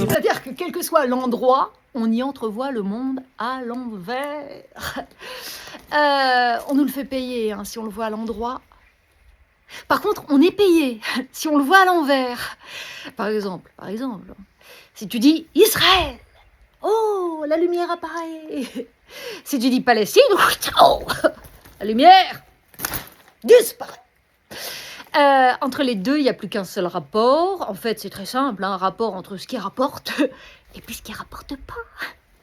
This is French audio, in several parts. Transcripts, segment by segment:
C'est-à-dire que quel que soit l'endroit, on y entrevoit le monde à l'envers. On nous le fait payer hein, si on le voit à l'endroit. Par contre, on est payé si on le voit à l'envers. Par exemple, si tu dis Israël, oh, la lumière apparaît. Si tu dis Palestine, oh, la lumière disparaît. Entre les deux, il n'y a plus qu'un seul rapport. En fait, c'est très simple, un rapport entre ce qui rapporte et puis ce qui rapporte pas.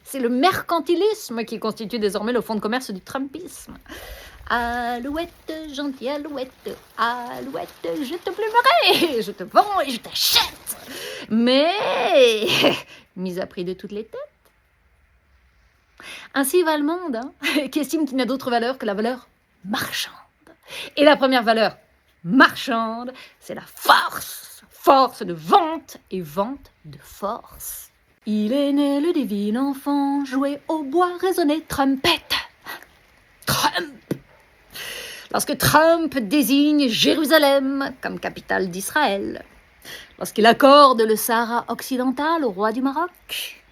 C'est le mercantilisme qui constitue désormais le fonds de commerce du Trumpisme. Alouette, gentille alouette, alouette, je te plumerai, je te vends et je t'achète. Mais, mise à prix de toutes les têtes. Ainsi va le monde, hein, qui estime qu'il n'a d'autre valeur que la valeur marchande. Et la première valeur marchande, c'est la force. Force de vente et vente de force. Il est né le divin enfant, joué au bois, résonnait trompette. Trump. Lorsque Trump désigne Jérusalem comme capitale d'Israël, lorsqu'il accorde le Sahara occidental au roi du Maroc,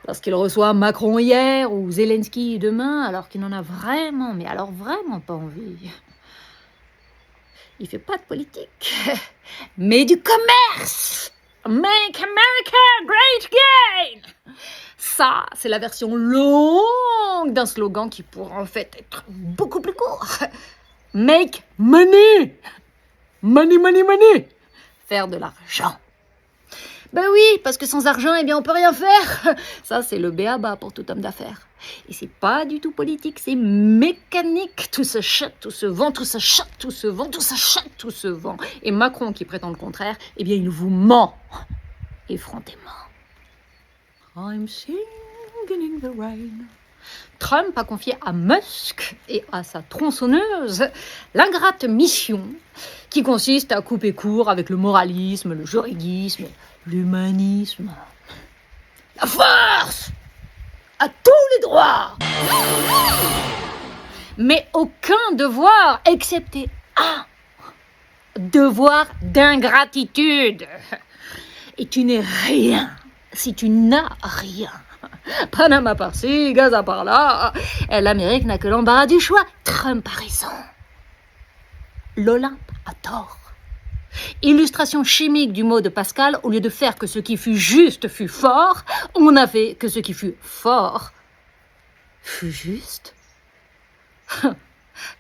lorsqu'il reçoit Macron hier ou Zelensky demain, alors qu'il n'en a vraiment, mais alors vraiment pas envie. Il fait pas de politique, mais du commerce. Make America Great Again. Ça, c'est la version longue d'un slogan qui pourrait en fait être beaucoup plus court. Make money. Money, money, money. Faire de l'argent. Ben oui, parce que sans argent, eh bien, on peut rien faire. Ça, c'est le b.a.-ba pour tout homme d'affaires. Et c'est pas du tout politique, c'est mécanique. Tout se chète, tout se vend, tout se chète, tout se vend, tout se chète, tout se vend. Et Macron, qui prétend le contraire, eh bien, il vous ment. Effrontément. I'm singing in the rain. Trump a confié à Musk et à sa tronçonneuse l'ingrate mission qui consiste à couper court avec le moralisme, le juridisme, l'humanisme. La force a tous les droits, mais aucun devoir, excepté un devoir d'ingratitude. Et tu n'es rien si tu n'as rien. Panama par-ci, Gaza par-là. L'Amérique n'a que l'embarras du choix. Trump a raison. L'Olympe a tort. Illustration chimique du mot de Pascal, au lieu de faire que ce qui fut juste fut fort, on a fait que ce qui fut fort fut juste.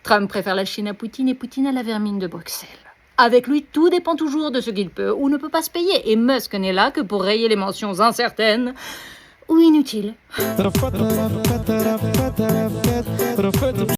Trump préfère la Chine à Poutine et Poutine à la vermine de Bruxelles. Avec lui, tout dépend toujours de ce qu'il peut ou ne peut pas se payer. Et Musk n'est là que pour rayer les mentions incertaines ou inutiles.